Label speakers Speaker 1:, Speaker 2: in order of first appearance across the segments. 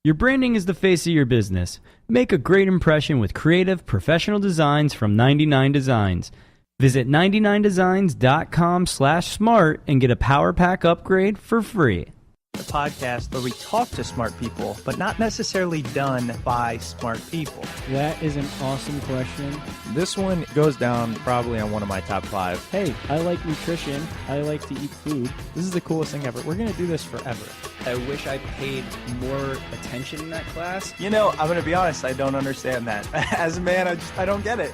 Speaker 1: Your branding is the face of your business. Make a great impression with creative, professional designs from 99 Designs. Visit 99designs.com/smart and get a Power Pack upgrade for free.
Speaker 2: The podcast where we talk to smart people, but not necessarily done by smart people.
Speaker 3: That is an awesome question.
Speaker 2: This one goes down probably on one of my top 5.
Speaker 3: Hey, I like nutrition. I like to eat food. This is the coolest thing ever. We're going to do this forever.
Speaker 4: I wish I paid more attention in that class.
Speaker 2: You know, I'm going to be honest, I don't understand that. As a man, I don't get it.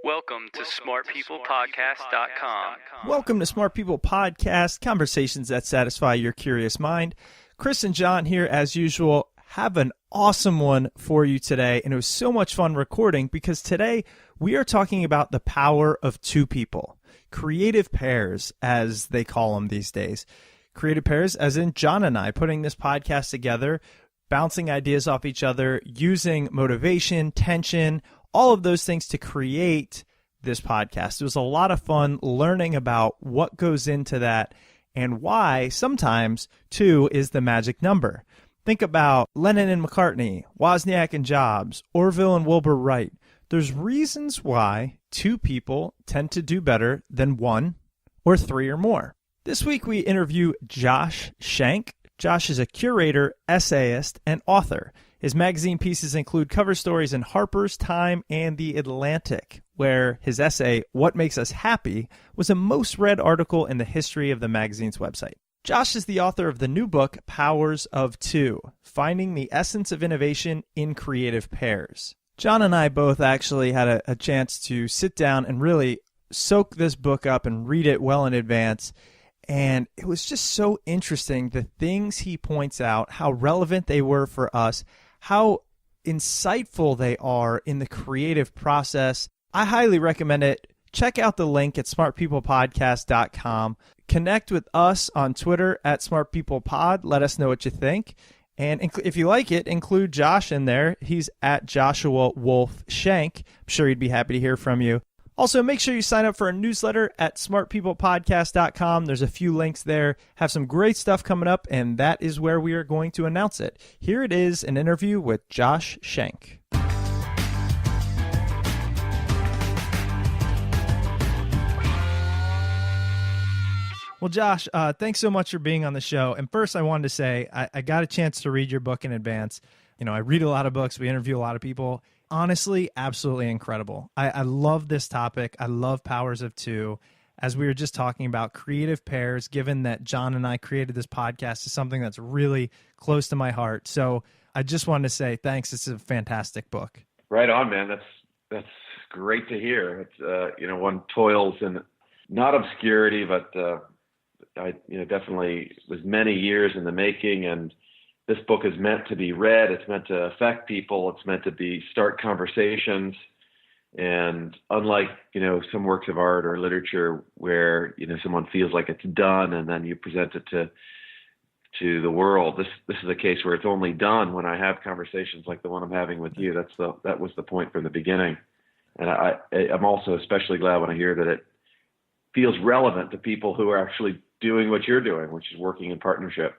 Speaker 1: Welcome to smartpeoplepodcast.com.
Speaker 2: Welcome to Smart People Podcast, conversations that satisfy your curious mind. Chris and John here, as usual, have an awesome one for you today. And it was so much fun recording because today we are talking about the power of two people. Creative pairs, as they call them these days. Creative pairs, as in John and I, putting this podcast together, bouncing ideas off each other, using motivation, tension, all of those things to create this podcast. It was a lot of fun learning about what goes into that and why sometimes 2 is the magic number. Think about Lennon and McCartney, Wozniak and Jobs, Orville and Wilbur Wright. There's reasons why 2 people tend to do better than 1 or 3 or more. This week we interview Josh Schenk. Josh is a curator, essayist, and author. His magazine pieces include cover stories in Harper's, Time, and The Atlantic, where his essay, What Makes Us Happy, was a most read article in the history of the magazine's website. Josh is the author of the new book, Powers of Two, Finding the Essence of Innovation in Creative Pairs. John and I both actually had a chance to sit down and really soak this book up and read it well in advance. And it was just so interesting, the things he points out, how relevant they were for us, how insightful they are in the creative process. I highly recommend it. Check out the link at smartpeoplepodcast.com. Connect with us on Twitter at smartpeoplepod. Let us know what you think. And if you like it, include Josh in there. He's at Joshua Wolf Schenk. I'm sure he'd be happy to hear from you. Also, make sure you sign up for a newsletter at smartpeoplepodcast.com. There's a few links there. Have some great stuff coming up, and that is where we are going to announce it. Here it is, an interview with Josh Schenk. Well, Josh, thanks so much for being on the show. And first, I wanted to say I got a chance to read your book in advance. You know, I read a lot of books. We interview a lot of people. Honestly, absolutely incredible. I love this topic. I love Powers of Two. As we were just talking about creative pairs, given that John and I created this podcast, is something that's really close to my heart. So I just wanted to say thanks. It's a fantastic book.
Speaker 5: Right on, man. That's great to hear. It's one toils in not obscurity, but I definitely was many years in the making, and this book is meant to be read. It's meant to affect people. It's meant to start conversations. And unlike, some works of art or literature where, someone feels like it's done and then you present it to the world, this is a case where it's only done when I have conversations like the one I'm having with you. That was the point from the beginning. And I'm also especially glad when I hear that it feels relevant to people who are actually doing what you're doing, which is working in partnership.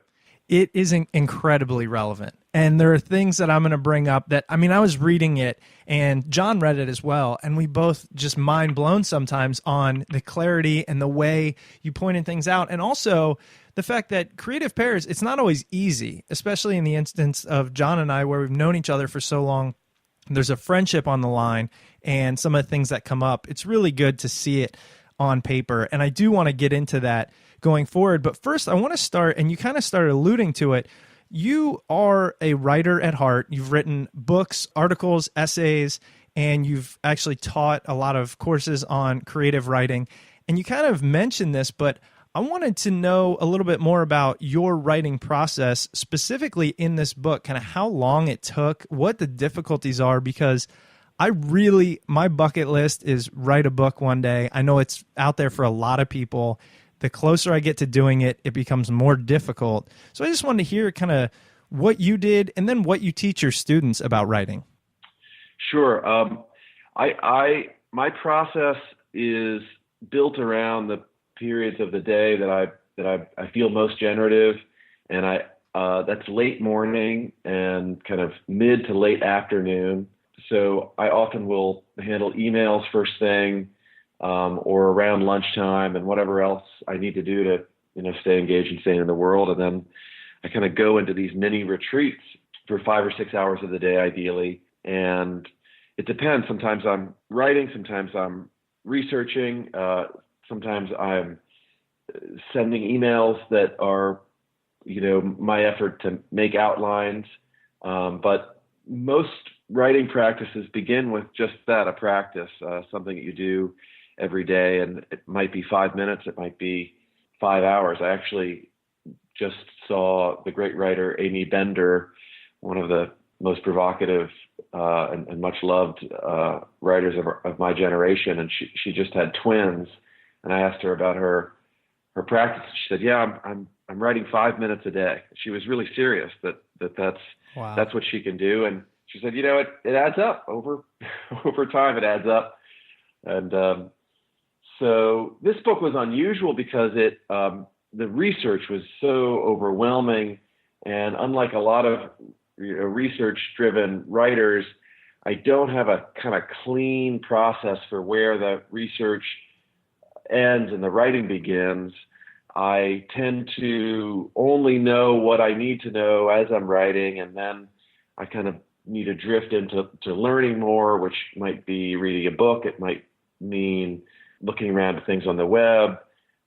Speaker 2: It is incredibly relevant. And there are things that I'm going to bring up that, I was reading it and John read it as well. And we both just mind blown sometimes on the clarity and the way you pointed things out. And also the fact that creative pairs, it's not always easy, especially in the instance of John and I, where we've known each other for so long. There's a friendship on the line and some of the things that come up. It's really good to see it on paper. And I do want to get into that going forward. But first, I want to start, and you kind of started alluding to it. You are a writer at heart. You've written books, articles, essays, and you've actually taught a lot of courses on creative writing. And you kind of mentioned this, but I wanted to know a little bit more about your writing process, specifically in this book, kind of how long it took, what the difficulties are, because my bucket list is write a book one day. I know it's out there for a lot of people. The closer I get to doing it, it becomes more difficult. So I just wanted to hear kind of what you did and then what you teach your students about writing.
Speaker 5: Sure. My process is built around the periods of the day that I feel most generative, and That's late morning and kind of mid to late afternoon. So I often will handle emails first thing, or around lunchtime and whatever else I need to do to, stay engaged and stay in the world. And then I kind of go into these mini retreats for 5 or 6 hours of the day, ideally. And it depends. Sometimes I'm writing, sometimes I'm researching, sometimes I'm sending emails that are, my effort to make outlines. But most writing practices begin with just that, a practice, something that you do every day. And it might be 5 minutes, it might be 5 hours. I actually just saw the great writer Amy Bender, one of the most provocative and much loved writers of my generation, and she just had twins. And I asked her about her practice. She said, "Yeah, I'm writing 5 minutes a day." She was really serious that's
Speaker 2: Wow.
Speaker 5: That's what she can do. And she said, it adds up over time. It adds up. And so this book was unusual because the research was so overwhelming, and unlike a lot of research-driven writers, I don't have a kind of clean process for where the research ends and the writing begins. I tend to only know what I need to know as I'm writing, and then I kind of need to drift into learning more, which might be reading a book. It might mean looking around at things on the web.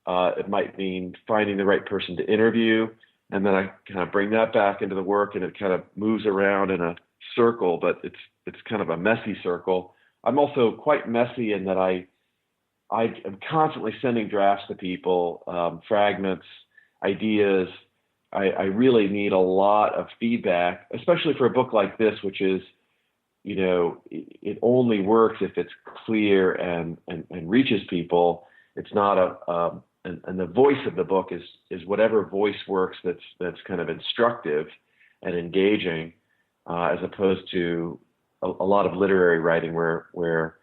Speaker 5: It might mean finding the right person to interview. And then I kind of bring that back into the work, and it kind of moves around in a circle, but it's kind of a messy circle. I'm also quite messy in that I am constantly sending drafts to people, fragments, ideas. I really need a lot of feedback, especially for a book like this, which is, it only works if it's clear and reaches people. It's not and the voice of the book is whatever voice works that's kind of instructive and engaging, as opposed to a lot of literary writing where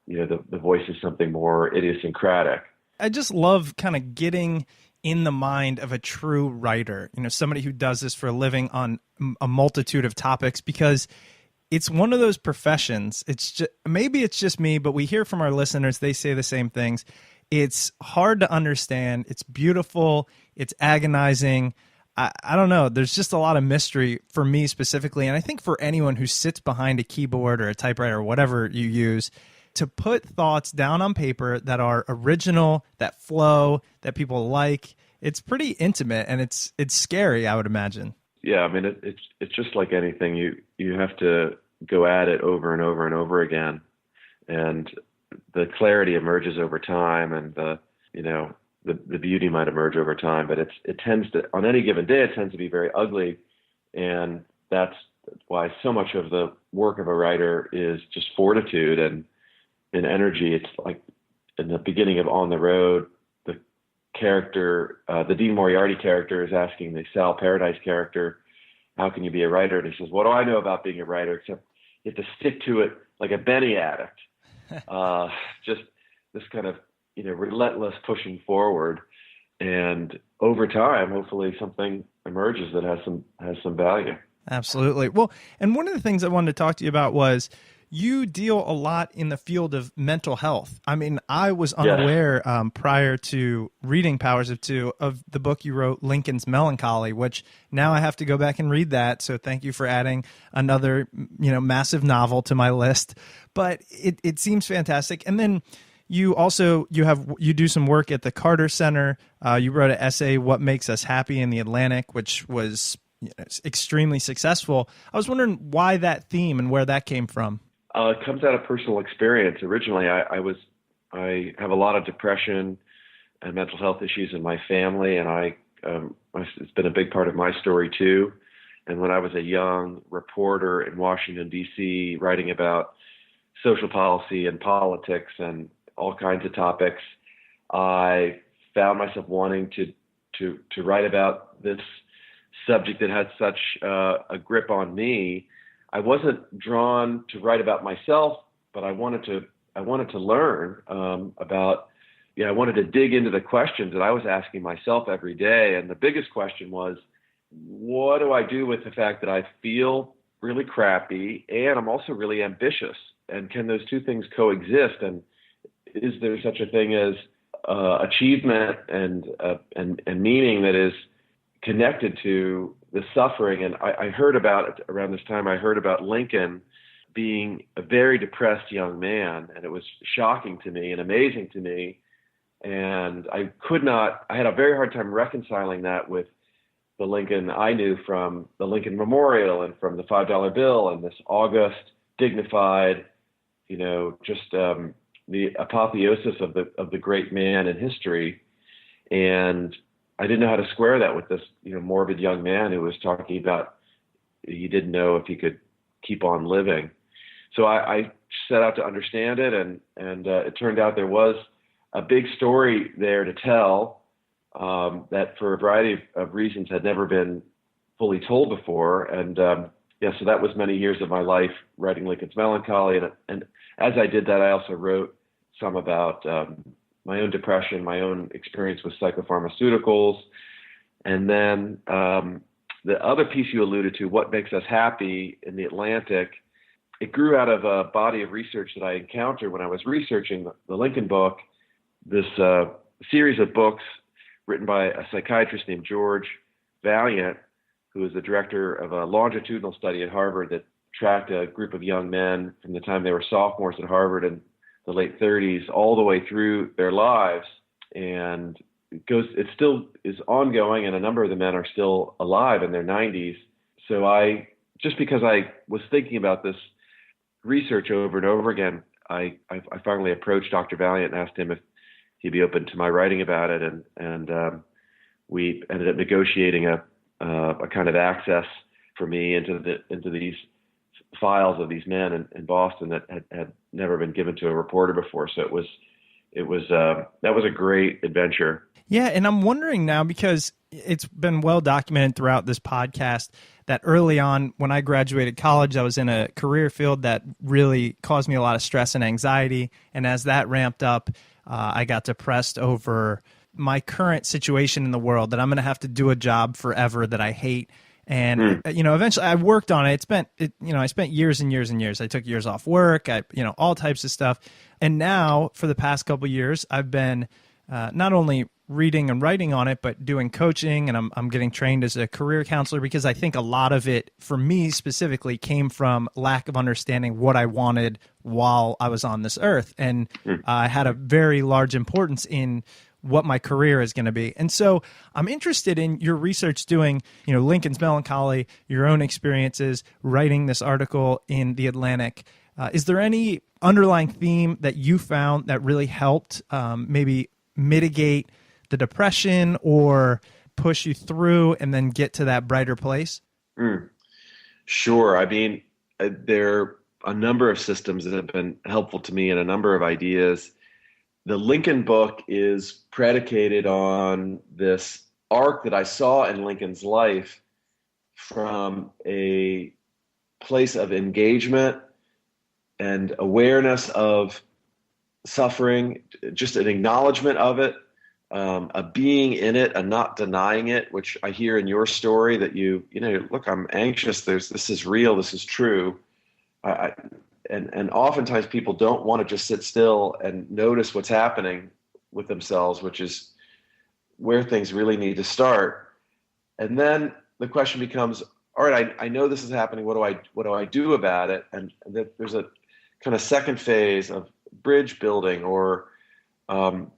Speaker 5: the voice is something more idiosyncratic.
Speaker 2: I just love kind of getting in the mind of a true writer, somebody who does this for a living on a multitude of topics, because it's one of those professions. Maybe it's just me, but we hear from our listeners, they say the same things. It's hard to understand. It's beautiful. It's agonizing. I don't know. There's just a lot of mystery for me specifically. And I think for anyone who sits behind a keyboard or a typewriter or whatever you use, to put thoughts down on paper that are original, that flow, that people like, it's pretty intimate, and it's scary, I would imagine.
Speaker 5: Yeah, I mean, it's just like anything. You have to go at it over and over and over again, and the clarity emerges over time, and the beauty might emerge over time. But it tends to, on any given day, it tends to be very ugly, and that's why so much of the work of a writer is just fortitude and energy. It's like in the beginning of On the Road, the character, the Dean Moriarty character, is asking the Sal Paradise character, "How can you be a writer?" And he says, "What do I know about being a writer except you have to stick to it like a Benny addict." Just this kind of relentless pushing forward, and over time, hopefully, something emerges that has some value.
Speaker 2: Absolutely. Well, and one of the things I wanted to talk to you about was you deal a lot in the field of mental health. I mean, I was unaware prior to reading Powers of Two of the book you wrote, Lincoln's Melancholy, which now I have to go back and read that. So thank you for adding another, massive novel to my list. But it seems fantastic. And then you also you do some work at the Carter Center. You wrote an essay, "What Makes Us Happy" in the Atlantic, which was extremely successful. I was wondering why that theme and where that came from.
Speaker 5: It comes out of personal experience. Originally, I have a lot of depression and mental health issues in my family, and it's been a big part of my story too. And when I was a young reporter in Washington, D.C., writing about social policy and politics and all kinds of topics, I found myself wanting to write about this subject that had such a grip on me. I wasn't drawn to write about myself, but I wanted to learn about. I wanted to dig into the questions that I was asking myself every day, and the biggest question was, what do I do with the fact that I feel really crappy and I'm also really ambitious? And can those two things coexist? And is there such a thing as achievement and meaning that is connected to the suffering? And I heard about, around this time, I heard about Lincoln being a very depressed young man, and it was shocking to me and amazing to me. And I had a very hard time reconciling that with the Lincoln I knew from the Lincoln Memorial and from the $5 bill and this august, dignified, just the apotheosis of the great man in history. And I didn't know how to square that with this, morbid young man who was talking about he didn't know if he could keep on living. So I set out to understand it, and it turned out there was a big story there to tell that for a variety of reasons had never been fully told before. And so that was many years of my life writing Lincoln's Melancholy. And as I did that, I also wrote some about my own depression, my own experience with psychopharmaceuticals. And then the other piece you alluded to, What Makes Us Happy, in The Atlantic, it grew out of a body of research that I encountered when I was researching the Lincoln book, this series of books written by a psychiatrist named George Vaillant, who is the director of a longitudinal study at Harvard that tracked a group of young men from the time they were sophomores at Harvard in the late 30s all the way through their lives. And it still is ongoing, and a number of the men are still alive in their 90s. So just because I was thinking about this research over and over again, I finally approached Dr. Vaillant and asked him if he'd be open to my writing about it. And we ended up negotiating a kind of access for me into these files of these men in Boston that had never been given to a reporter before. So that was a great adventure.
Speaker 2: Yeah, and I'm wondering now, because it's been well documented throughout this podcast that early on when I graduated college, I was in a career field that really caused me a lot of stress and anxiety. And as that ramped up, I got depressed over my current situation in the world, that I'm going to have to do a job forever that I hate. And, eventually I worked on it. I spent years and years and years. I took years off work, all types of stuff. And now for the past couple of years, I've been not only reading and writing on it, but doing coaching, and I'm getting trained as a career counselor, because I think a lot of it, for me specifically, came from lack of understanding what I wanted while I was on this earth. And I had a very large importance in what my career is going to be. And so I'm interested in your research doing, Lincoln's Melancholy, your own experiences, writing this article in The Atlantic. Is there any underlying theme that you found that really helped maybe mitigate the depression or push you through and then get to that brighter place?
Speaker 5: Sure. I mean, there are a number of systems that have been helpful to me and a number of ideas. The Lincoln book is predicated on this arc that I saw in Lincoln's life from a place of engagement and awareness of suffering, just an acknowledgement of it, a being in it, a not denying it, which I hear in your story that look, I'm anxious. This is real. This is true. And oftentimes people don't want to just sit still and notice what's happening with themselves, which is where things really need to start. And then the question becomes, all right, I know this is happening. What do I do about it? And there's a kind of second phase of bridge building or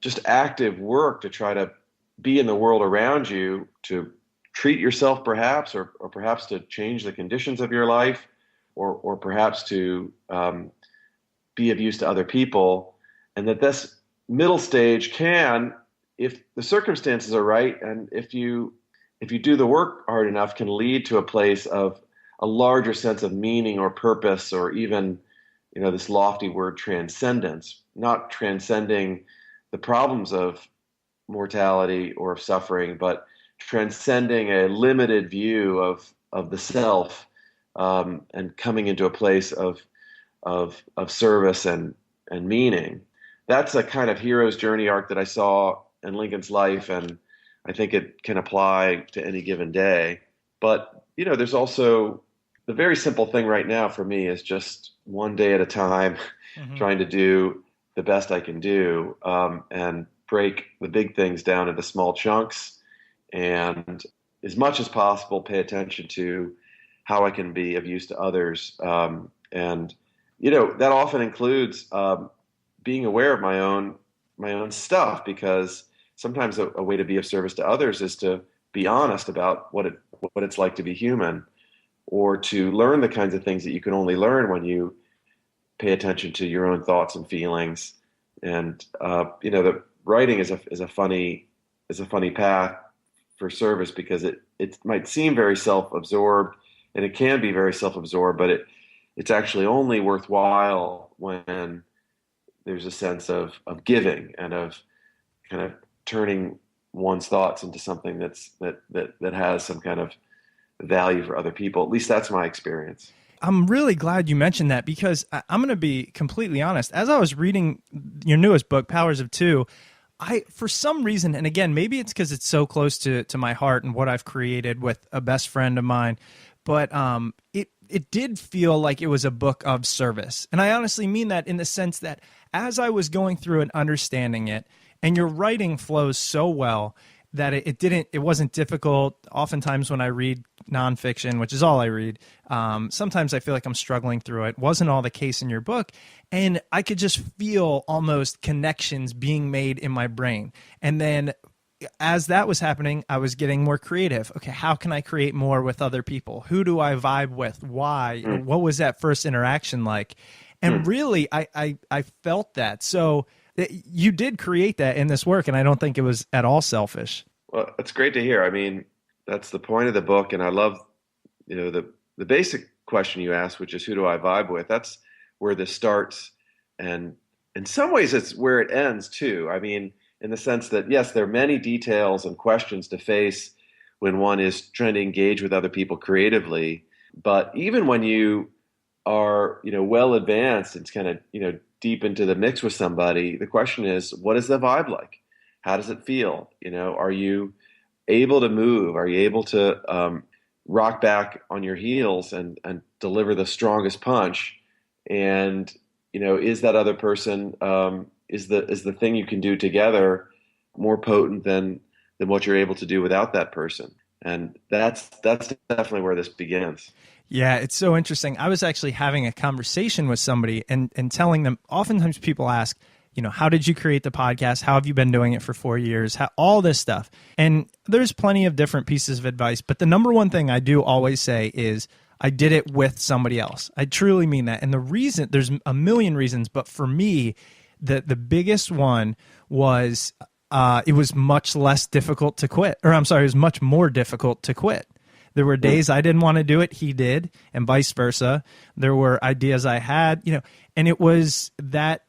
Speaker 5: just active work to try to be in the world around you, to treat yourself perhaps, or perhaps to change the conditions of your life, or perhaps to be of use to other people. And that this middle stage can, if the circumstances are right, and if you do the work hard enough, can lead to a place of a larger sense of meaning or purpose, or even, this lofty word, transcendence, not transcending the problems of mortality or of suffering, but transcending a limited view of the self, and coming into a place of service and meaning. That's a kind of hero's journey arc that I saw in Lincoln's life, and I think it can apply to any given day. But, there's also the very simple thing right now for me is just one day at a time, trying to do the best I can do, and break the big things down into small chunks, and as much as possible, pay attention to how I can be of use to others. And, that often includes being aware of my own stuff, because sometimes a way to be of service to others is to be honest about what it's like to be human, or to learn the kinds of things that you can only learn when you pay attention to your own thoughts and feelings. And the writing is a funny path for service, because it might seem very self-absorbed, and it can be very self-absorbed, but it's actually only worthwhile when there's a sense of giving and of kind of turning one's thoughts into something that has some kind of value for other people. At least that's my experience.
Speaker 2: I'm really glad you mentioned that, because I'm going to be completely honest. As I was reading your newest book, Powers of Two, for some reason, and again, maybe it's because it's so close to my heart and what I've created with a best friend of mine, but it did feel like it was a book of service. And I honestly mean that in the sense that as I was going through and understanding it, and your writing flows so well that it wasn't difficult. Oftentimes when I read nonfiction, which is all I read, sometimes I feel like I'm struggling through it. Wasn't all the case in your book. And I could just feel almost connections being made in my brain. And then as that was happening, I was getting more creative. Okay, how can I create more with other people? Who do I vibe with? Why? What was that first interaction like? And really, I felt that. So you did create that in this work, and I don't think it was at all selfish.
Speaker 5: Well, it's great to hear. I mean, that's the point of the book, and I love, the basic question you asked, which is who do I vibe with? That's where this starts, and in some ways, it's where it ends too. I mean, in the sense that yes, there are many details and questions to face when one is trying to engage with other people creatively, but even when you are, well advanced and kind of, deep into the mix with somebody, the question is, what is the vibe like? How does it feel? Are you able to move? Are you able to rock back on your heels and deliver the strongest punch? And, is that other person, is the thing you can do together more potent than what you're able to do without that person? And that's definitely where this begins.
Speaker 2: Yeah, it's so interesting. I was actually having a conversation with somebody and telling them, oftentimes people ask, how did you create the podcast? How have you been doing it for 4 years? All this stuff. And there's plenty of different pieces of advice. But the number one thing I do always say is I did it with somebody else. I truly mean that. And the reason, there's a million reasons, but for me, the biggest one was it was much less difficult to quit. Or I'm sorry, it was much more difficult to quit. There were days I didn't want to do it, he did, and vice versa. There were ideas I had, and it was that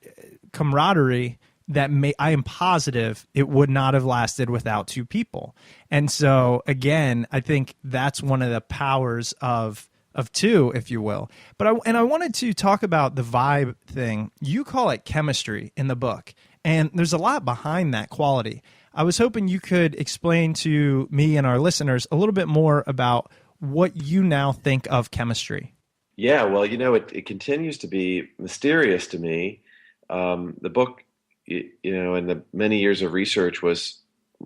Speaker 2: camaraderie that I am positive it would not have lasted without two people. And so, again, I think that's one of the powers of two, if you will. But I wanted to talk about the vibe thing. You call it chemistry in the book, and there's a lot behind that quality. I was hoping you could explain to me and our listeners a little bit more about what you now think of chemistry.
Speaker 5: Yeah, well, it continues to be mysterious to me. The book, in the many years of research was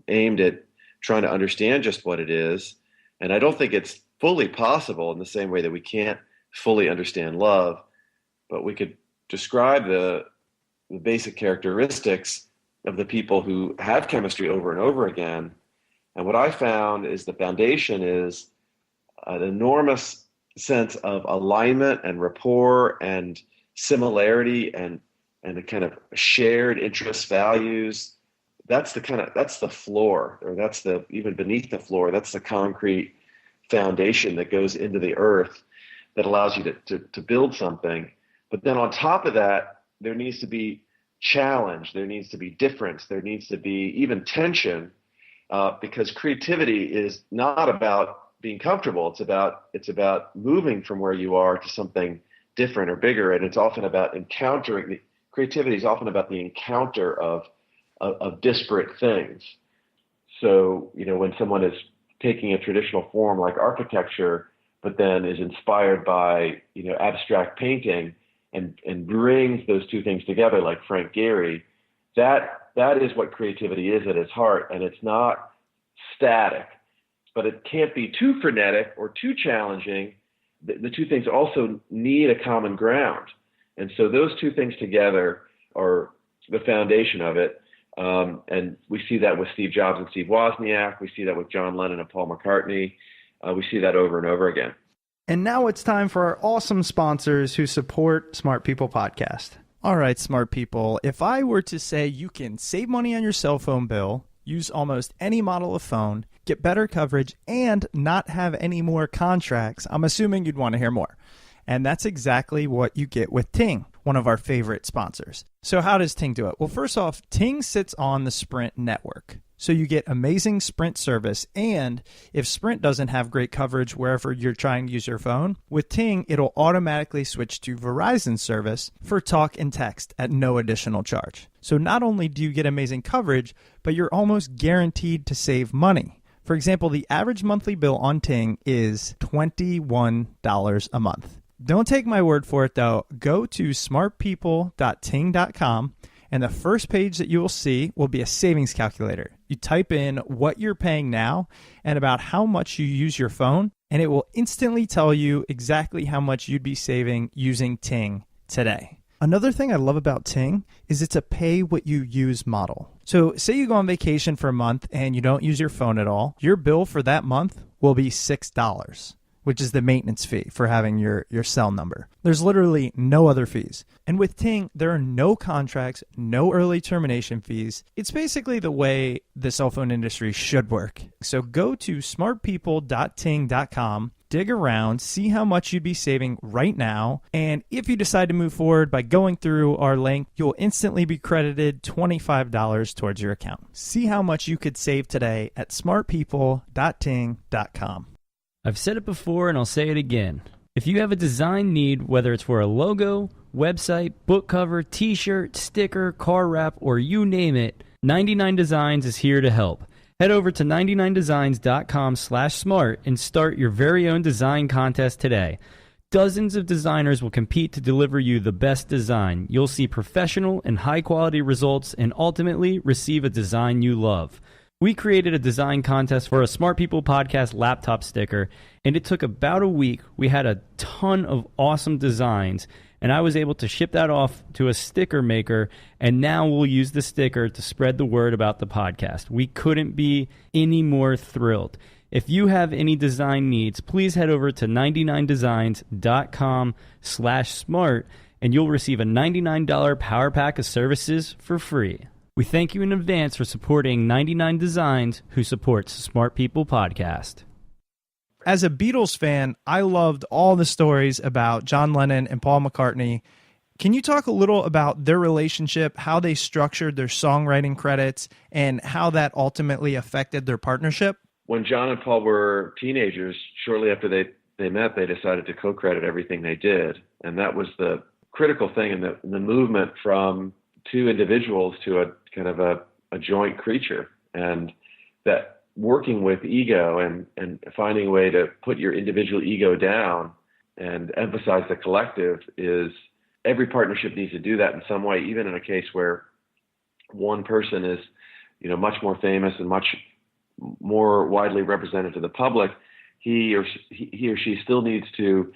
Speaker 5: aimed at trying to understand just what it is. And I don't think it's fully possible in the same way that we can't fully understand love, but we could describe the basic characteristics of the people who have chemistry over and over again. And what I found is the foundation is an enormous sense of alignment and rapport and similarity and a kind of shared interest values. That's the floor, or that's even beneath the floor, that's the concrete foundation that goes into the earth that allows you to build something. But then on top of that, there needs to be challenge, there needs to be difference, there needs to be even tension, because creativity is not about being comfortable. It's about moving from where you are to something different or bigger, and it's often about encountering. Creativity is often about the encounter of disparate things. So when someone is taking a traditional form like architecture, but then is inspired by, abstract painting and brings those two things together like Frank Gehry, that is what creativity is at its heart. And it's not static, but it can't be too frenetic or too challenging. The two things also need a common ground. And so those two things together are the foundation of it. And we see that with Steve Jobs and Steve Wozniak. We see that with John Lennon and Paul McCartney. We see that over and over again.
Speaker 1: And now it's time for our awesome sponsors who support Smart People Podcast.
Speaker 2: All right, smart people. If I were to say you can save money on your cell phone bill, use almost any model of phone, get better coverage, and not have any more contracts, I'm assuming you'd want to hear more. And that's exactly what you get with Ting, one of our favorite sponsors. So how does Ting do it? Well, first off, Ting sits on the Sprint network. So you get amazing Sprint service. And if Sprint doesn't have great coverage wherever you're trying to use your phone, with Ting, it'll automatically switch to Verizon service for talk and text at no additional charge. So not only do you get amazing coverage, but you're almost guaranteed to save money. For example, the average monthly bill on Ting is $21 a month. Don't take my word for it, though. Go to smartpeople.ting.com, and the first page that you will see will be a savings calculator. You type in what you're paying now and about how much you use your phone, and it will instantly tell you exactly how much you'd be saving using Ting today. Another thing I love about Ting is it's a pay-what-you-use model. So say you go on vacation for a month and you don't use your phone at all, your bill for that month will be $6. Which is the maintenance fee for having your cell number. There's literally no other fees. And with Ting, there are no contracts, no early termination fees. It's basically the way the cell phone industry should work. So go to smartpeople.ting.com, dig around, see how much you'd be saving right now. And if you decide to move forward by going through our link, you'll instantly be credited $25 towards your account. See how much you could save today at smartpeople.ting.com.
Speaker 1: I've said it before and I'll say it again. If you have a design need, whether it's for a logo, website, book cover, t-shirt, sticker, car wrap, or you name it, 99 Designs is here to help. Head over to 99designs.com/smart and start your very own design contest today. Dozens of designers will compete to deliver you the best design. You'll see professional and high-quality results and ultimately receive a design you love. We created a design contest for a Smart People Podcast laptop sticker, and it took about a week. We had a ton of awesome designs, and I was able to ship that off to a sticker maker, and now we'll use the sticker to spread the word about the podcast. We couldn't be any more thrilled. If you have any design needs, please head over to 99designs.com/smart, and you'll receive a $99 power pack of services for free. We thank you in advance for supporting 99 Designs, who supports Smart People Podcast.
Speaker 2: As a Beatles fan, I loved all the stories about John Lennon and Paul McCartney. Can you talk a little about their relationship, how they structured their songwriting credits, and how that ultimately affected their partnership?
Speaker 5: When John and Paul were teenagers, shortly after they met, they decided to co-credit everything they did. And that was the critical thing in the movement from two individuals to a kind of a joint creature. And that working with ego and finding a way to put your individual ego down and emphasize the collective is every partnership needs to do that in some way, even in a case where one person is, much more famous and much more widely represented to the public. He or she still needs to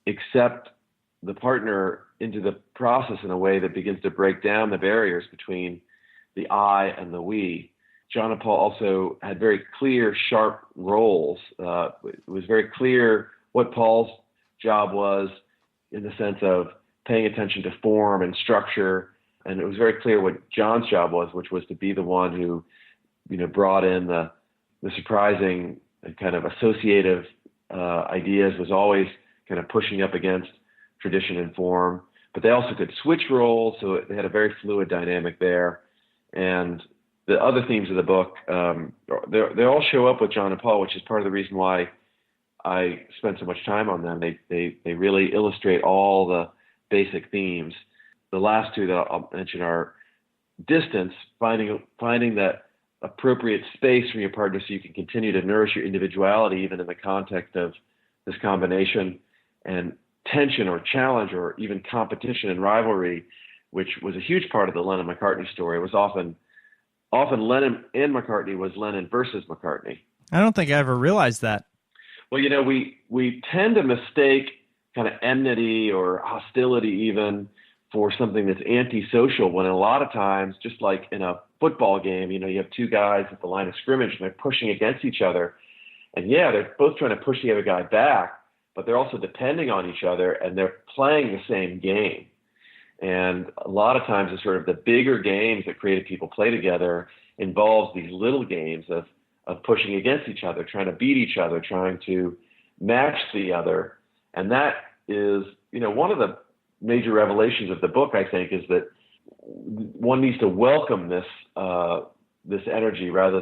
Speaker 5: accept the partner into the process in a way that begins to break down the barriers between the I and the we. John and Paul also had very clear, sharp roles. It was very clear what Paul's job was in the sense of paying attention to form and structure. And it was very clear what John's job was, which was to be the one who, brought in the surprising and kind of associative ideas, was always kind of pushing up against tradition and form. But they also could switch roles, so they had a very fluid dynamic there. And the other themes of the book, they all show up with John and Paul, which is part of the reason why I spent so much time on them. They really illustrate all the basic themes. The last two that I'll mention are distance, finding that appropriate space from your partner so you can continue to nourish your individuality, even in the context of this combination and tension or challenge or even competition and rivalry, which was a huge part of the Lennon-McCartney story. It was often Lennon and McCartney was Lennon versus McCartney.
Speaker 2: I don't think I ever realized that.
Speaker 5: Well, we tend to mistake kind of enmity or hostility even for something that's antisocial, when a lot of times, just like in a football game, you have two guys at the line of scrimmage and they're pushing against each other. And yeah, they're both trying to push the other guy back, but they're also depending on each other and they're playing the same game. And a lot of times it's sort of the bigger games that creative people play together involves these little games of pushing against each other, trying to beat each other, trying to match the other. And that is, one of the major revelations of the book, I think, is that one needs to welcome this energy rather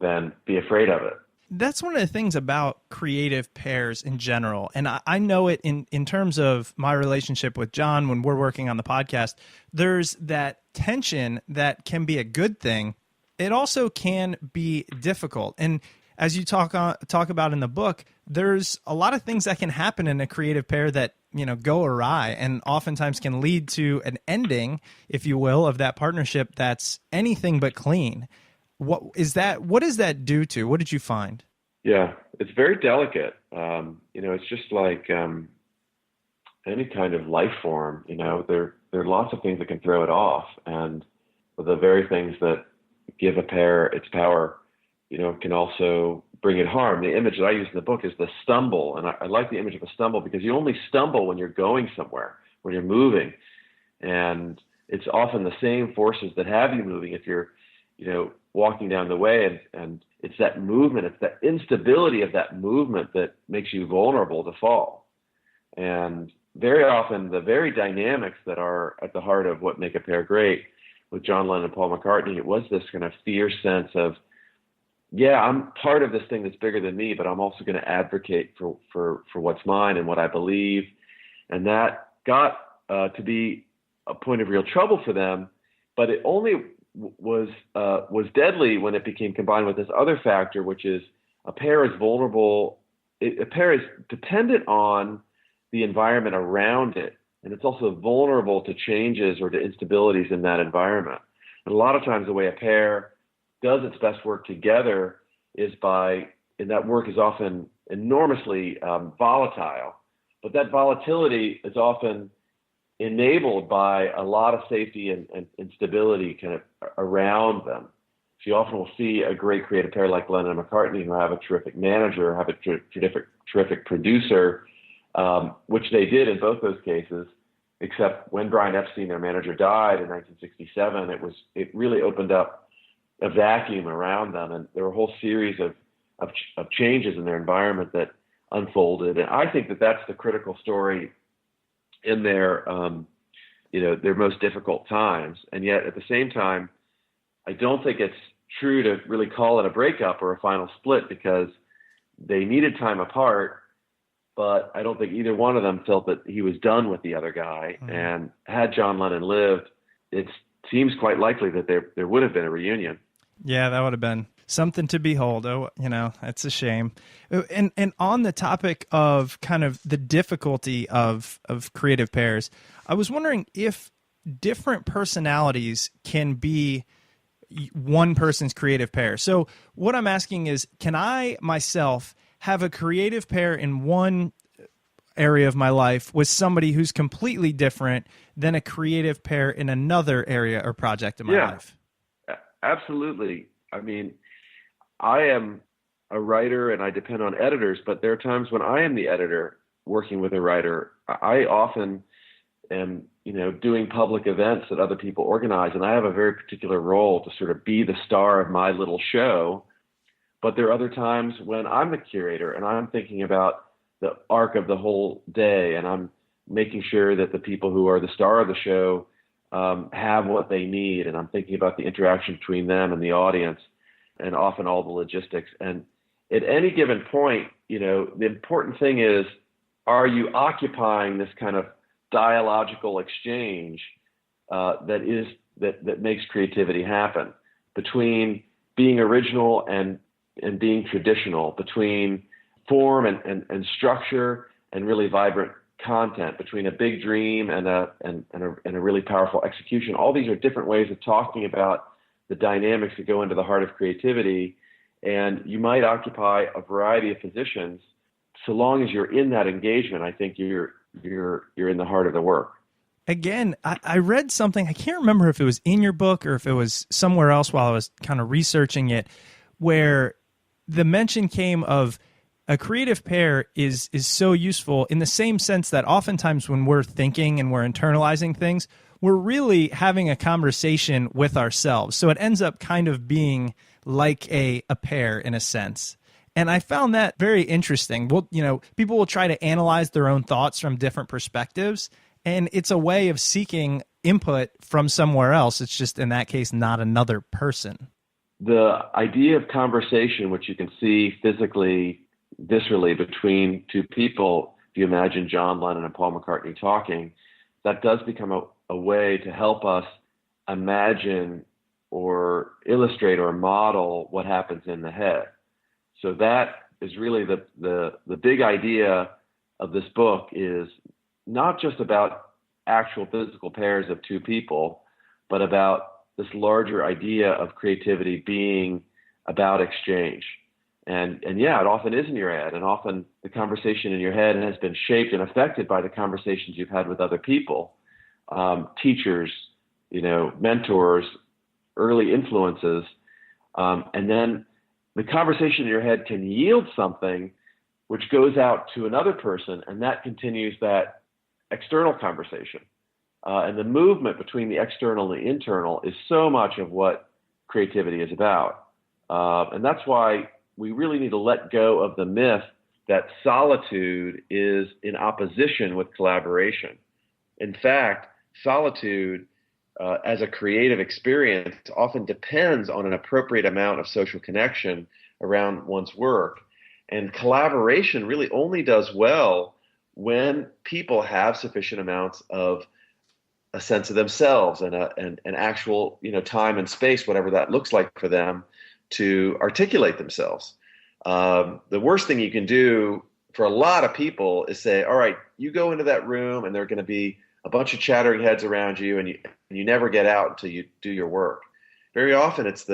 Speaker 5: than be afraid of it.
Speaker 2: That's one of the things about creative pairs in general. And I know it in terms of my relationship with John when we're working on the podcast. There's that tension that can be a good thing. It also can be difficult. And as you talk about in the book, there's a lot of things that can happen in a creative pair that, go awry and oftentimes can lead to an ending, if you will, of that partnership that's anything but clean. What does that do to? What did you find?
Speaker 5: Yeah, it's very delicate. It's just like any kind of life form. There are lots of things that can throw it off, and the very things that give a pair its power, can also bring it harm. The image that I use in the book is the stumble, and I like the image of a stumble because you only stumble when you're going somewhere, when you're moving, and it's often the same forces that have you moving. If you're walking down the way, and it's that movement, it's that instability of that movement that makes you vulnerable to fall. And very often the very dynamics that are at the heart of what make a pair great with John Lennon and Paul McCartney, it was this kind of fierce sense of, yeah, I'm part of this thing that's bigger than me, but I'm also going to advocate for what's mine and what I believe. And that got to be a point of real trouble for them, but it only was deadly when it became combined with this other factor, which is a pair is vulnerable. A pair is dependent on the environment around it, and it's also vulnerable to changes or to instabilities in that environment. And a lot of times the way a pair does its best work together is and that work is often enormously volatile, but that volatility is often enabled by a lot of safety and stability kind of around them. So you often will see a great creative pair like Lennon and McCartney who have a terrific manager, have a terrific producer, which they did in both those cases, except when Brian Epstein, their manager, died in 1967, it really opened up a vacuum around them, and there were a whole series of changes in their environment that unfolded. And I think that that's the critical story in their most difficult times. And yet at the same time, I don't think it's true to really call it a breakup or a final split, because they needed time apart, but I don't think either one of them felt that he was done with the other guy. Mm-hmm. And had John Lennon lived, it seems quite likely that there would have been a reunion.
Speaker 2: Yeah, that would have been something to behold. Oh, it's a shame. And on the topic of kind of the difficulty of creative pairs, I was wondering if different personalities can be one person's creative pair. So what I'm asking is, can I myself have a creative pair in one area of my life with somebody who's completely different than a creative pair in another area or project in my life?
Speaker 5: Absolutely. I mean, I am a writer and I depend on editors, but there are times when I am the editor working with a writer. I often am, doing public events that other people organize, and I have a very particular role to sort of be the star of my little show. But there are other times when I'm the curator and I'm thinking about the arc of the whole day, and I'm making sure that the people who are the star of the show have what they need, and I'm thinking about the interaction between them and the audience, and often all the logistics. And at any given point, the important thing is, are you occupying this kind of dialogical exchange that makes creativity happen between being original and being traditional, between form and structure and really vibrant content, between a big dream and a really powerful execution. All these are different ways of talking about the dynamics that go into the heart of creativity. And you might occupy a variety of positions. So long as you're in that engagement, I think you're in the heart of the work.
Speaker 2: Again, I read something, I can't remember if it was in your book or if it was somewhere else while I was kind of researching it, where the mention came of a creative pair is so useful in the same sense that oftentimes when we're thinking and we're internalizing things, we're really having a conversation with ourselves. So it ends up kind of being like a pair in a sense. And I found that very interesting. Well, people will try to analyze their own thoughts from different perspectives, and it's a way of seeking input from somewhere else. It's just, in that case, not another person.
Speaker 5: The idea of conversation, which you can see physically, viscerally between two people, if you imagine John Lennon and Paul McCartney talking, that does become a way to help us imagine or illustrate or model what happens in the head. So that is really the big idea of this book, is not just about actual physical pairs of two people, but about this larger idea of creativity being about exchange. And yeah, it often is in your head, and often the conversation in your head has been shaped and affected by the conversations you've had with other people, teachers, mentors, early influences, and then the conversation in your head can yield something which goes out to another person, and that continues that external conversation. And the movement between the external and the internal is so much of what creativity is about. And that's why we really need to let go of the myth that solitude is in opposition with collaboration. In fact, solitude as a creative experience often depends on an appropriate amount of social connection around one's work. And collaboration really only does well when people have sufficient amounts of a sense of themselves and an actual time and space, whatever that looks like for them, to articulate themselves. The worst thing you can do for a lot of people is say, all right, you go into that room and there are going to be a bunch of chattering heads around you, and you never get out until you do your work. Very often it's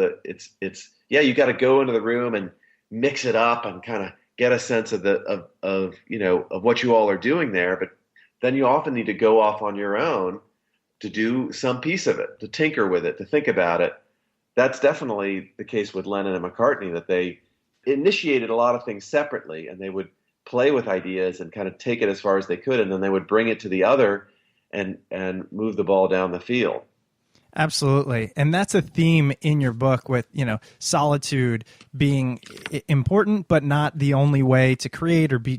Speaker 5: you got to go into the room and mix it up and kind of get a sense of what you all are doing there. But then you often need to go off on your own to do some piece of it, to tinker with it, to think about it. That's definitely the case with Lennon and McCartney, that they initiated a lot of things separately, and they would play with ideas and kind of take it as far as they could, and then they would bring it to the other and move the ball down the field.
Speaker 2: Absolutely. And that's a theme in your book, with, solitude being important, but not the only way to create or be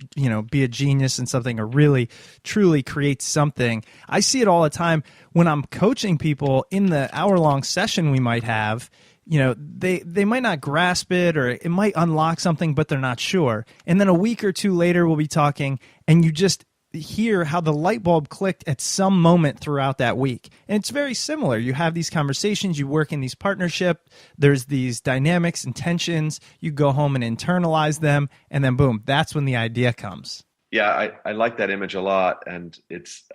Speaker 2: a genius in something or really truly create something. I see it all the time when I'm coaching people in the hour-long session we might have. They might not grasp it, or it might unlock something, but they're not sure. And then a week or two later, we'll be talking, and you just hear how the light bulb clicked at some moment throughout that week. And it's very similar. You have these conversations, you work in these partnerships, there's these dynamics and tensions, you go home and internalize them, and then boom, that's when the idea comes.
Speaker 5: Yeah, I like that image a lot. And it's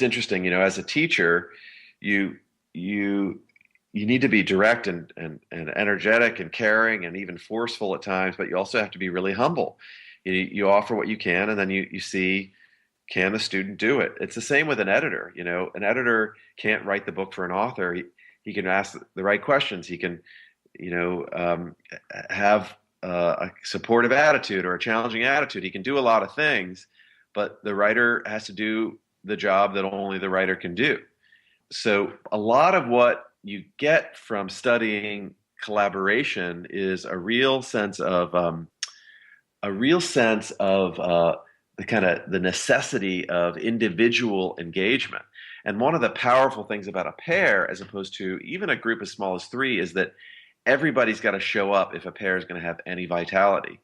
Speaker 5: interesting, as a teacher, you need to be direct and energetic and caring and even forceful at times, but you also have to be really humble. You offer what you can, and then you see, can the student do it? It's the same with an editor. An editor can't write the book for an author. He can ask the right questions. He can, have a supportive attitude or a challenging attitude. He can do a lot of things, but the writer has to do the job that only the writer can do. So a lot of what you get from studying collaboration is a real sense of the necessity of individual engagement. And one of the powerful things about a pair, as opposed to even a group as small as three, is that everybody's got to show up if a pair is going to have any vitality.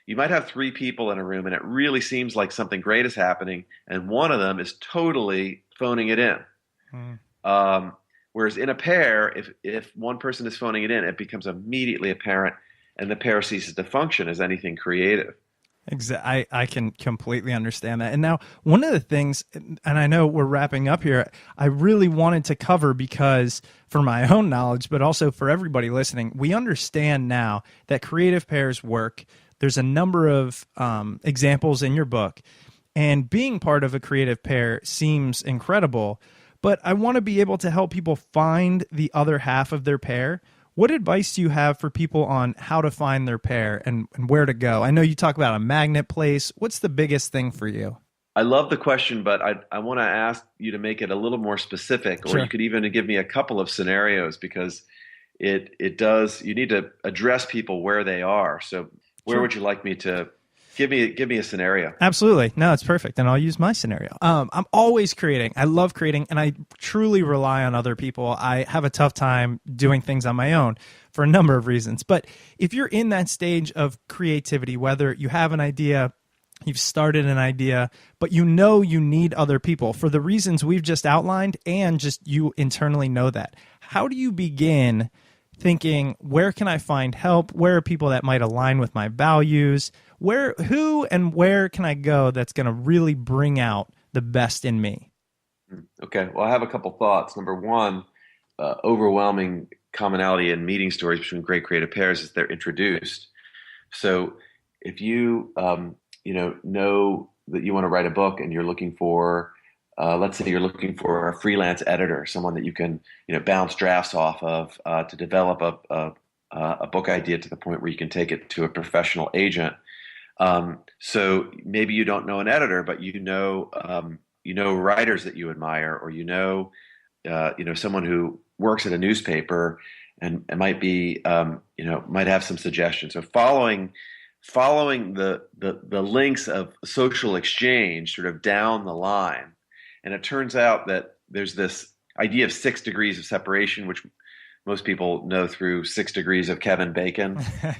Speaker 5: You might have three people in a room and it really seems like something great is happening, and one of them is totally phoning it in. Whereas in a pair, if one person is phoning it in, it becomes immediately apparent, and the pair ceases to function as anything creative.
Speaker 2: I can completely understand that. And now, one of the things, and I know we're wrapping up here, I really wanted to cover, because for my own knowledge, but also for everybody listening, we understand now that creative pairs work. There's a number of examples in your book, and being part of a creative pair seems incredible, but I want to be able to help people find the other half of their pair. What advice do you have for people on how to find their pair and where to go? I know you talk about a magnet place. What's the biggest thing for you?
Speaker 5: I love the question, but I want to ask you to make it a little more specific, or
Speaker 2: Sure.
Speaker 5: you could even give me a couple of scenarios, because it does, you need to address people where they are. So where
Speaker 2: Sure.
Speaker 5: would you like me to give me a scenario?
Speaker 2: Absolutely. No, it's perfect. And I'll use my scenario. I'm always creating. I love creating, and I truly rely on other people. I have a tough time doing things on my own for a number of reasons. But if you're in that stage of creativity, whether you have an idea, you've started an idea, but you know you need other people for the reasons we've just outlined, and just you internally know that, how do you begin thinking, where can I find help? Where are people that might align with my values? Who and where can I go that's going to really bring out the best in me?
Speaker 5: Okay, well, I have a couple thoughts. Number one, overwhelming commonality in meeting stories between great creative pairs is they're introduced. So if you know that you want to write a book, and you're looking for, let's say you're looking for a freelance editor, someone that you can bounce drafts off of to develop a book idea to the point where you can take it to a professional agent. So maybe you don't know an editor, but you know writers that you admire, or someone who works at a newspaper and might be might have some suggestions. So following the links of social exchange sort of down the line, and it turns out that there's this idea of 6 degrees of separation, which most people know through 6 Degrees of Kevin Bacon.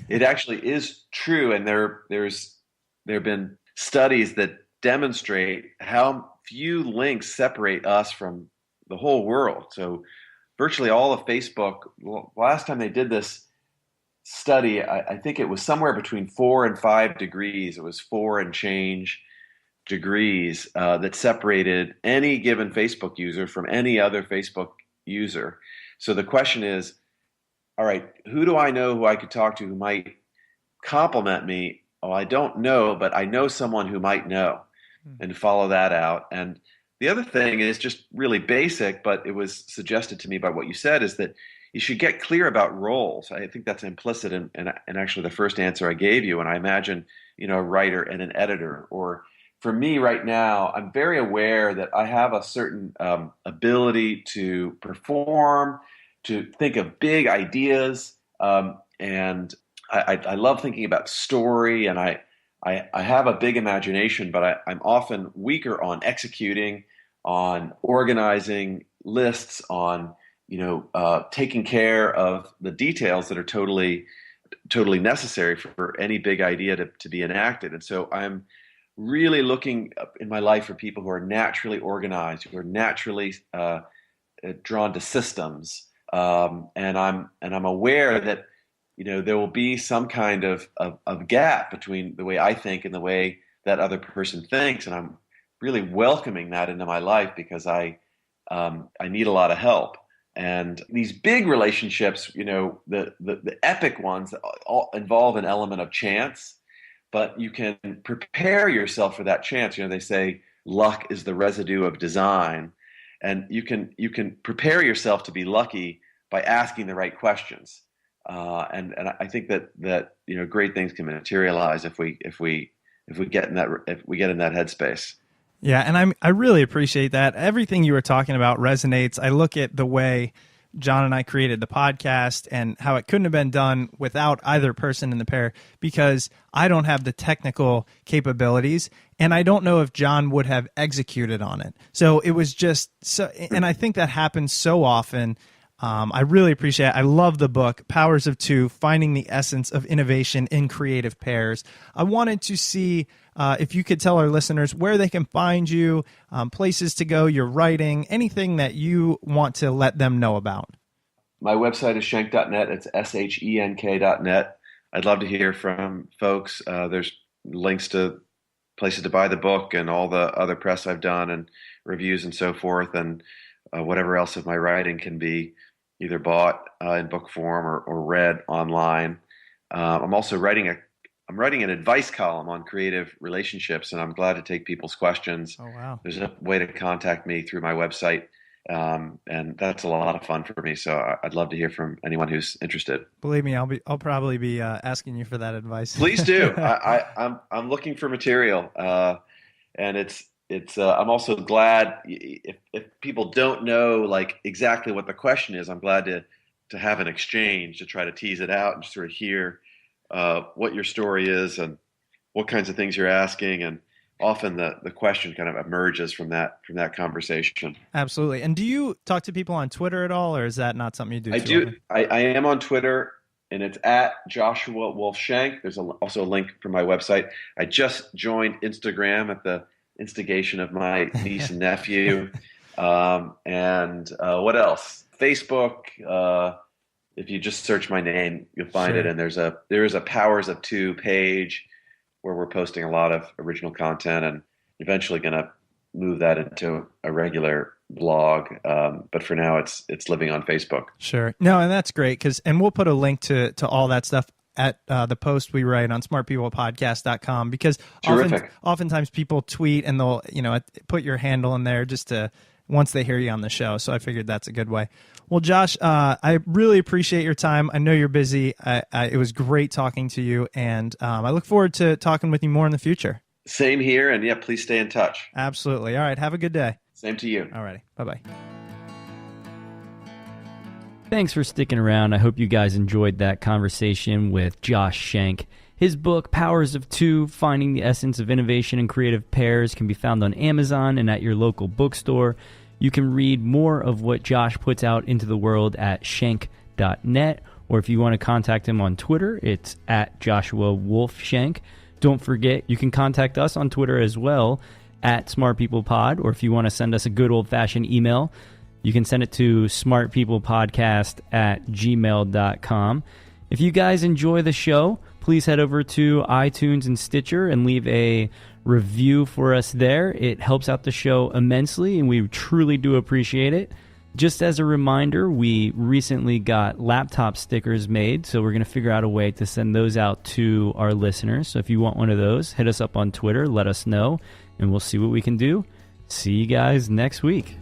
Speaker 5: It actually is true, and there have been studies that demonstrate how few links separate us from the whole world. So virtually all of Facebook, last time they did this study, I think it was somewhere between 4 and 5 degrees. It was 4 and change degrees that separated any given Facebook user from any other Facebook user. So the question is, all right, who do I know who I could talk to who might compliment me? Oh, I don't know, but I know someone who might know, and follow that out. And the other thing is just really basic, but it was suggested to me by what you said, is that you should get clear about roles. I think that's implicit in actually the first answer I gave you. And I imagine, a writer and an editor. Or for me right now, I'm very aware that I have a certain ability to perform, to think of big ideas, and I love thinking about story, and I have a big imagination, but I'm often weaker on executing, on organizing lists, on taking care of the details that are totally necessary for any big idea to be enacted. And so I'm really looking in my life for people who are naturally organized, who are naturally drawn to systems, and I'm aware that there will be some kind of gap between the way I think and the way that other person thinks, and I'm really welcoming that into my life, because I need a lot of help. And these big relationships, the epic ones, all involve an element of chance, but you can prepare yourself for that chance. They say luck is the residue of design, and you can prepare yourself to be lucky by asking the right questions. And I think that great things can materialize if we get in that headspace.
Speaker 2: Yeah, and I really appreciate that. Everything you were talking about resonates. I look at the way John and I created the podcast and how it couldn't have been done without either person in the pair, because I don't have the technical capabilities, and I don't know if John would have executed on it. So it was just so, and I think that happens so often. I really appreciate it. I love the book, Powers of Two, Finding the Essence of Innovation in Creative Pairs. I wanted to see if you could tell our listeners where they can find you, places to go, your writing, anything that you want to let them know about.
Speaker 5: My website is shenk.net. It's SHENK.net. I'd love to hear from folks. There's links to places to buy the book and all the other press I've done and reviews and so forth, and whatever else of my writing can be either bought in book form or read online. I'm also writing an advice column on creative relationships, and I'm glad to take people's questions.
Speaker 2: Oh, wow.
Speaker 5: There's a way to contact me through my website, and that's a lot of fun for me. So I'd love to hear from anyone who's interested.
Speaker 2: Believe me, I'll probably be asking you for that advice.
Speaker 5: Please do. I'm looking for material, and it's I'm also glad if people don't know like exactly what the question is. I'm glad to have an exchange to try to tease it out and just sort of hear what your story is and what kinds of things you're asking, and often the question kind of emerges from that conversation.
Speaker 2: Absolutely. And do you talk to people on Twitter at all, or is that not something you do?
Speaker 5: I do. I am on Twitter, and it's at Joshua Wolf Shenk. There's also a link from my website. I just joined Instagram at the instigation of my niece and nephew. And what else? Facebook. If you just search my name, you'll find
Speaker 2: Sure.
Speaker 5: it. And there is a Powers of Two page where we're posting a lot of original content, and eventually going to move that into a regular blog. But for now, it's living on Facebook.
Speaker 2: Sure. No, and that's great and we'll put a link to all that stuff at the post we write on smartpeoplepodcast.com, because oftentimes people tweet and they'll, put your handle in there just to once they hear you on the show. So I figured that's a good way. Well, Josh, I really appreciate your time. I know you're busy. It was great talking to you, and I look forward to talking with you more in the future.
Speaker 5: Same here, and yeah, please stay in touch.
Speaker 2: Absolutely. All right. Have a good day.
Speaker 5: Same to you.
Speaker 2: All righty. Bye-bye.
Speaker 1: Thanks for sticking around. I hope you guys enjoyed that conversation with Josh Shenk. His book, Powers of Two, Finding the Essence of Innovation in Creative Pairs, can be found on Amazon and at your local bookstore. You can read more of what Josh puts out into the world at shenk.net, or if you want to contact him on Twitter, it's at Joshua Wolf Shenk. Don't forget, you can contact us on Twitter as well, at SmartPeoplePod, or if you want to send us a good old-fashioned email, you can send it to smartpeoplepodcast@gmail.com. If you guys enjoy the show, please head over to iTunes and Stitcher and leave a review for us there. It helps out the show immensely, and we truly do appreciate it. Just as a reminder, we recently got laptop stickers made, so we're going to figure out a way to send those out to our listeners. So if you want one of those, hit us up on Twitter, let us know, and we'll see what we can do. See you guys next week.